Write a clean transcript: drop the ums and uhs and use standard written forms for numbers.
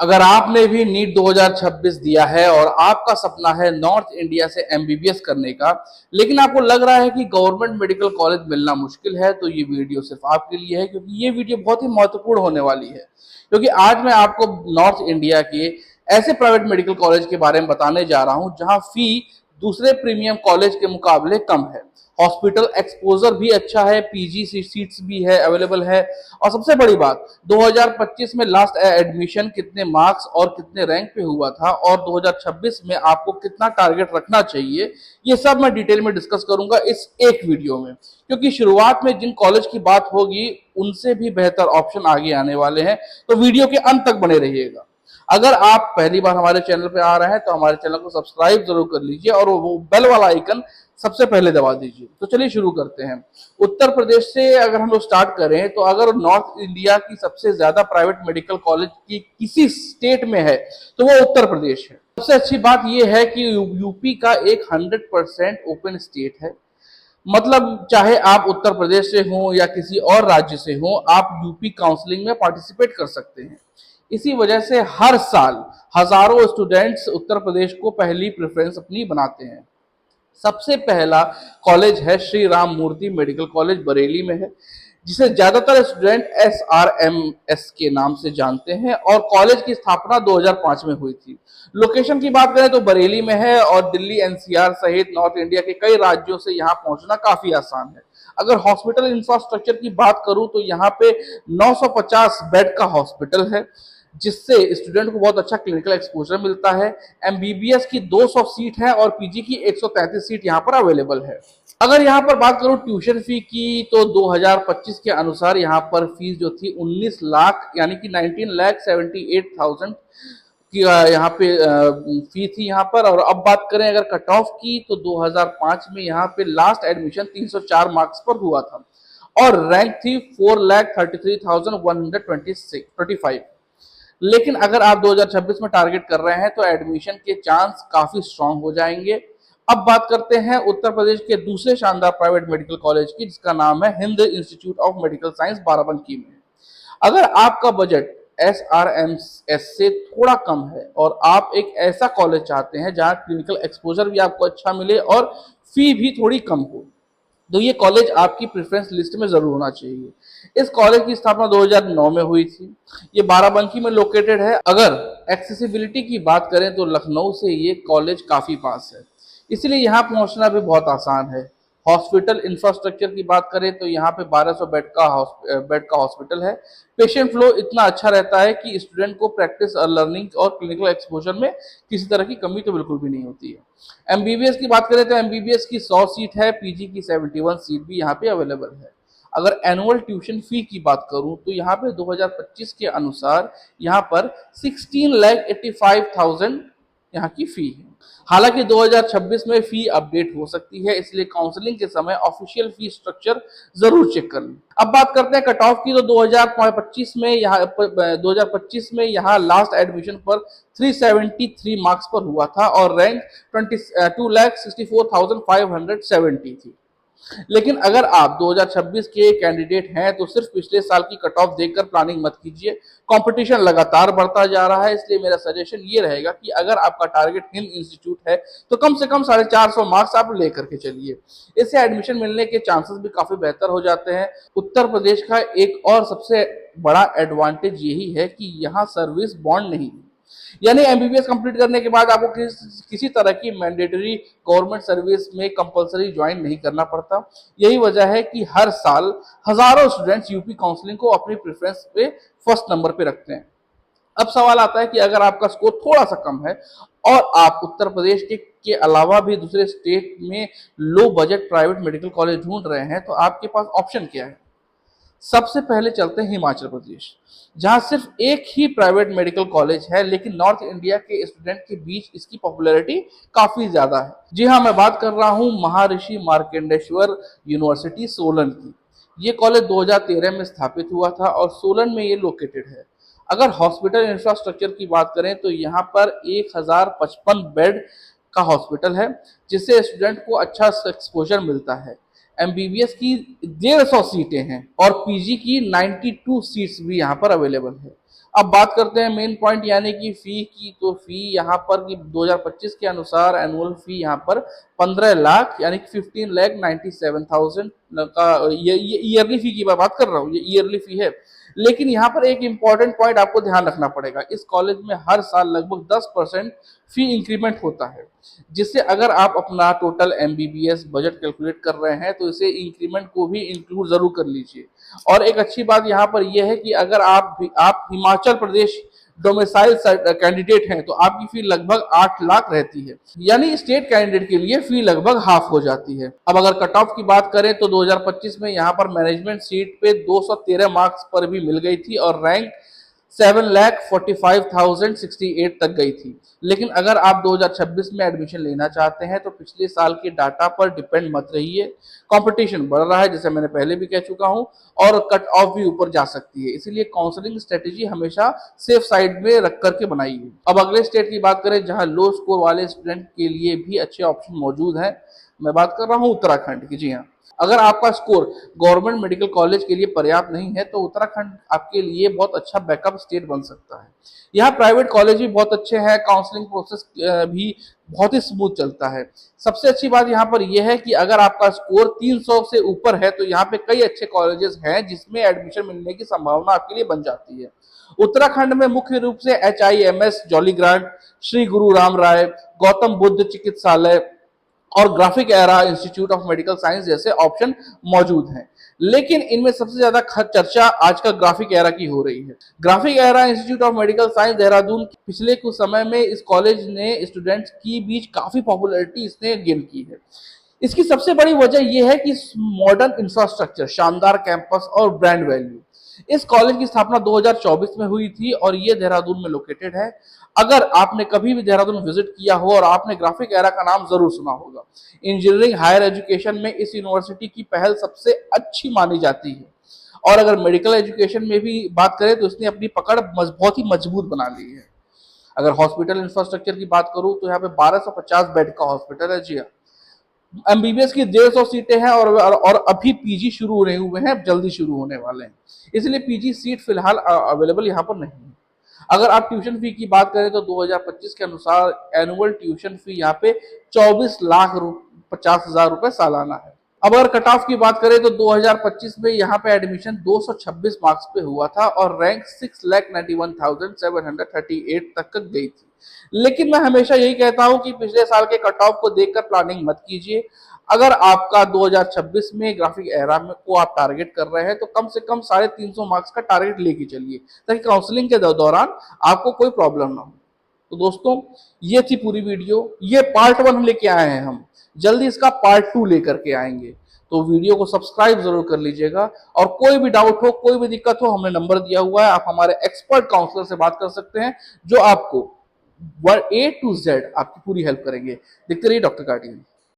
अगर आपने भी नीट 2026 दिया है और आपका सपना है नॉर्थ इंडिया से एमबीबीएस करने का, लेकिन आपको लग रहा है कि गवर्नमेंट मेडिकल कॉलेज मिलना मुश्किल है, तो ये वीडियो सिर्फ आपके लिए है, क्योंकि ये वीडियो बहुत ही महत्वपूर्ण होने वाली है। क्योंकि आज मैं आपको नॉर्थ इंडिया के ऐसे प्राइवेट मेडिकल कॉलेज के बारे में बताने जा रहा हूं जहां फी दूसरे प्रीमियम कॉलेज के मुकाबले कम है, हॉस्पिटल एक्सपोजर भी अच्छा है, पीजी सीट्स भी है अवेलेबल है, और सबसे बड़ी बात 2025 में लास्ट एडमिशन कितने मार्क्स और कितने रैंक पे हुआ था और 2026 में आपको कितना टारगेट रखना चाहिए, ये सब मैं डिटेल में डिस्कस करूंगा इस एक वीडियो में। क्योंकि शुरुआत में जिन कॉलेज की बात होगी उनसे भी बेहतर ऑप्शन आगे आने वाले हैं, तो वीडियो के अंत तक बने रहिएगा। अगर आप पहली बार हमारे चैनल पे आ रहे हैं तो हमारे चैनल को सब्सक्राइब जरूर कर लीजिए और वो बेल वाला आइकन सबसे पहले दबा दीजिए। तो चलिए शुरू करते हैं। उत्तर प्रदेश से अगर हम लोग स्टार्ट करें तो अगर नॉर्थ इंडिया की सबसे ज्यादा प्राइवेट मेडिकल कॉलेज की किसी स्टेट में है तो वो उत्तर प्रदेश है। सबसे अच्छी बात यह है कि यूपी का एक 100% ओपन स्टेट है। मतलब चाहे आप उत्तर प्रदेश से हो या किसी और राज्य से हो, आप यूपी काउंसलिंग में पार्टिसिपेट कर सकते हैं। इसी वजह से हर साल हजारों स्टूडेंट्स उत्तर प्रदेश को पहली प्रेफरेंस अपनी बनाते हैं। सबसे पहला कॉलेज है श्री राम मूर्ति मेडिकल कॉलेज, बरेली में है, जिसे ज्यादातर स्टूडेंट SRMS के नाम से जानते हैं, और कॉलेज की स्थापना 2005 में हुई थी। लोकेशन की बात करें तो बरेली में है और दिल्ली NCR सहित नॉर्थ इंडिया के कई राज्यों से यहाँ पहुंचना काफी आसान है। अगर हॉस्पिटल इंफ्रास्ट्रक्चर की बात करूं तो यहाँ पे 950 बेड का हॉस्पिटल है, जिससे स्टूडेंट को बहुत अच्छा क्लिनिकल एक्सपोजर मिलता है। एमबीबीएस की 200 सीट है और पीजी की 133 सीट यहाँ पर अवेलेबल है। अगर यहाँ पर बात करूं ट्यूशन फी की तो 2025 के अनुसार यहाँ पर फीस जो थी 19 लाख यानी कि 19,78,000 की यहाँ पे फी थी यहाँ पर। और अब बात करें अगर कट ऑफ की तो 2005 में यहाँ पे लास्ट एडमिशन 304 मार्क्स पर हुआ था और रैंक थी 4,33,125। लेकिन अगर आप 2026 में टारगेट कर रहे हैं तो एडमिशन के चांस काफी स्ट्रांग हो जाएंगे। अब बात करते हैं उत्तर प्रदेश के दूसरे शानदार प्राइवेट मेडिकल कॉलेज की, जिसका नाम है Hind institute of medical science, Barabanki में। अगर आपका बजट SRMS से थोड़ा कम है और आप एक ऐसा कॉलेज चाहते हैं जहां क्लिनिकल एक्सपोजर भी आपको अच्छा मिले और फी भी थोड़ी कम हो, तो ये कॉलेज आपकी प्रेफरेंस लिस्ट में जरूर होना चाहिए। इस कॉलेज की स्थापना 2009 में हुई थी। ये बाराबंकी में लोकेटेड है। अगर एक्सेसिबिलिटी की बात करें तो लखनऊ से ये कॉलेज काफी पास है, इसलिए यहाँ पहुंचना भी बहुत आसान है। हॉस्पिटल इंफ्रास्ट्रक्चर की बात करें तो यहाँ पे 1200 बेड का हॉस्पिटल है। पेशेंट फ्लो इतना अच्छा रहता है कि स्टूडेंट को प्रैक्टिस और लर्निंग और क्लिनिकल एक्सपोजर में किसी तरह की कमी तो बिल्कुल भी नहीं होती है। एमबीबीएस की बात करें तो एमबीबीएस की 100 सीट है, पीजी की 71 सीट भी यहाँ पे अवेलेबल है। अगर एनुअल ट्यूशन फी की बात करूं तो यहाँ पे 2025 के अनुसार यहाँ पर 16,85,000 यहाँ की फी है। हालांकि 2026 में फी अपडेट हो सकती है, इसलिए काउंसलिंग के समय ऑफिशियल फी स्ट्रक्चर जरूर चेक कर लें। अब बात करते हैं कट ऑफ की, तो 2025 में यहाँ लास्ट एडमिशन पर 373 मार्क्स पर हुआ था और रैंक 2,64,570 थी। लेकिन अगर आप 2026 के कैंडिडेट हैं तो सिर्फ पिछले साल की कट ऑफ देखकर प्लानिंग मत कीजिए। कंपटीशन लगातार बढ़ता जा रहा है, इसलिए मेरा सजेशन ये रहेगा कि अगर आपका टारगेट हिंद इंस्टीट्यूट है तो कम से कम 450 मार्क्स आप लेकर के चलिए। इससे एडमिशन मिलने के चांसेस भी काफी बेहतर हो जाते हैं। उत्तर प्रदेश का एक और सबसे बड़ा एडवांटेज यही है कि यहाँ सर्विस बॉन्ड नहीं है, यानी एमबीबीएस कंप्लीट करने के बाद आपको किसी तरह की मैंडेटरी गवर्नमेंट सर्विस में कंपलसरी ज्वाइन नहीं करना पड़ता। यही वजह है कि हर साल हजारों स्टूडेंट्स यूपी काउंसलिंग को अपनी प्रेफरेंस पे फर्स्ट नंबर पे रखते हैं। अब सवाल आता है कि अगर आपका स्कोर थोड़ा सा कम है और आप उत्तर प्रदेश के अलावा भी दूसरे स्टेट में low budget private medical college ढूंढ रहे हैं तो आपके पास ऑप्शन क्या है। सबसे पहले चलते हैं हिमाचल प्रदेश, जहां सिर्फ एक ही प्राइवेट मेडिकल कॉलेज है, लेकिन नॉर्थ इंडिया के स्टूडेंट के बीच इसकी पॉपुलैरिटी काफी ज्यादा है। जी हाँ, मैं बात कर रहा हूं महर्षि मार्कंडेश्वर यूनिवर्सिटी सोलन की। ये कॉलेज 2013 में स्थापित हुआ था और सोलन में ये लोकेटेड है। अगर हॉस्पिटल इंफ्रास्ट्रक्चर की बात करें तो यहाँ पर 1055 बेड का हॉस्पिटल है, जिससे स्टूडेंट को अच्छा एक्सपोजर मिलता है। एमबीबीएस की 150 सीटें हैं और पीजी की 92 सीट्स भी यहाँ पर अवेलेबल है। अब बात करते हैं मेन पॉइंट यानी कि फी की। तो फी यहाँ पर कि 2025 के अनुसार एनुअल फी यहाँ पर 15 लाख यानी कि 15,97,000 का ये ईयरली फी की मैं बात कर रहा हूँ, ये ईयरली फी है। लेकिन यहाँ पर एक इंपॉर्टेंट पॉइंट आपको ध्यान रखना पड़ेगा, इस कॉलेज में हर साल लगभग 10% फी इंक्रीमेंट होता है, जिससे अगर आप अपना टोटल एमबीबीएस बजट कैलकुलेट कर रहे हैं तो इसे इंक्रीमेंट को भी इंक्लूड जरूर कर लीजिए। और एक अच्छी बात यहाँ पर यह है कि अगर आप हिमाचल प्रदेश डोमिसाइल कैंडिडेट हैं तो आपकी फी लगभग 8 लाख रहती है, यानी स्टेट कैंडिडेट के लिए फी लगभग हाफ हो जाती है। अब अगर कट ऑफ की बात करें तो 2025 में यहाँ पर मैनेजमेंट सीट पे 213 मार्क्स पर भी मिल गई थी और रैंक 7,45,068 तक गई थी। लेकिन अगर आप 2026 में एडमिशन लेना चाहते हैं तो पिछले साल के डाटा पर डिपेंड मत रहिए, कंपटीशन बढ़ रहा है जैसे मैंने पहले भी कह चुका हूं, और कट ऑफ भी ऊपर जा सकती है, इसीलिए काउंसलिंग स्ट्रेटेजी हमेशा सेफ साइड में रख करके बनाइए। अब अगले स्टेट की बात करें जहां लो स्कोर वाले स्टूडेंट के लिए भी अच्छे ऑप्शन मौजूद हैं, मैं बात कर रहा हूं उत्तराखंड की। जी हाँ, अगर आपका स्कोर गवर्नमेंट मेडिकल कॉलेज के लिए पर्याप्त नहीं है तो उत्तराखंड आपके लिए बहुत अच्छा बैकअप स्टेट बन सकता है। यहाँ प्राइवेट कॉलेज भी बहुत अच्छे हैं, काउंसलिंग प्रोसेस भी बहुत ही स्मूथ चलता है। सबसे अच्छी बात यहाँ पर यह है कि अगर आपका स्कोर 300 से ऊपर है तो यहाँ पे कई अच्छे कॉलेजेस हैं जिसमें एडमिशन मिलने की संभावना आपके लिए बन जाती है। उत्तराखंड में मुख्य रूप से HIMS जॉली ग्रांट, श्री गुरु राम राय, गौतम बुद्ध चिकित्सालय और graphic era institute of medical science जैसे ऑप्शन मौजूद हैं। लेकिन इनमें सबसे ज्यादा चर्चा आजकल ग्राफिक एरा की हो रही है। Graphic era institute of medical science Dehradun पिछले कुछ समय में इस कॉलेज ने स्टूडेंट्स की बीच काफी पॉपुलैरिटी इसने गेन की है। इसकी सबसे बड़ी वजह यह है कि मॉडर्न इंफ्रास्ट्रक्चर, शानदार कैंपस और ब्रांड वैल्यू। इस कॉलेज की स्थापना 2024 में हुई थी और ये देहरादून में लोकेटेड है। अगर आपने कभी भी देहरादून विजिट किया हो और आपने ग्राफिक एरा का नाम जरूर सुना होगा। इंजीनियरिंग हायर एजुकेशन में इस यूनिवर्सिटी की पहल सबसे अच्छी मानी जाती है और अगर मेडिकल एजुकेशन में भी बात करें तो इसने अपनी पकड़ बहुत ही मजबूत बना ली है। अगर हॉस्पिटल इंफ्रास्ट्रक्चर की बात करूं तो यहाँ पे 1250 बेड का हॉस्पिटल है। जी हाँ, एमबीबीएस की 150 सीटें हैं और अभी पीजी शुरू होने हुए हैं, जल्दी शुरू होने वाले हैं, इसलिए पीजी सीट फिलहाल अवेलेबल यहाँ पर नहीं है। अगर आप ट्यूशन फी की बात करें तो 2025 के अनुसार एनुअल ट्यूशन फी यहाँ पे 24,50,000 रुपए सालाना है। अब अगर कट ऑफ की बात करें तो 2025 में यहाँ पे एडमिशन 226 मार्क्स पे हुआ था और रैंक 6,91,738 तक गई थी। लेकिन मैं हमेशा यही कहता हूं कि पिछले साल के कट ऑफ को देखकर प्लानिंग मत कीजिए। अगर आपका 2026 में ग्राफिक एरा में को आप टारगेट कर रहे हैं तो कम से कम 350 मार्क्स का टारगेट लेके चलिए ताकि काउंसलिंग के दौरान आपको कोई प्रॉब्लम ना हो। तो दोस्तों, ये थी पूरी वीडियो, ये पार्ट 1 लेके आए हैं हम, जल्दी इसका पार्ट 2 लेकर के आएंगे। तो वीडियो को सब्सक्राइब जरूर कर लीजिएगा और कोई भी डाउट हो, कोई भी दिक्कत हो, हमने नंबर दिया हुआ है, आप हमारे एक्सपर्ट काउंसलर से बात कर सकते हैं जो आपको A to Z आपकी पूरी हेल्प करेंगे। देखते रहिए डॉक्टर कार्डियन।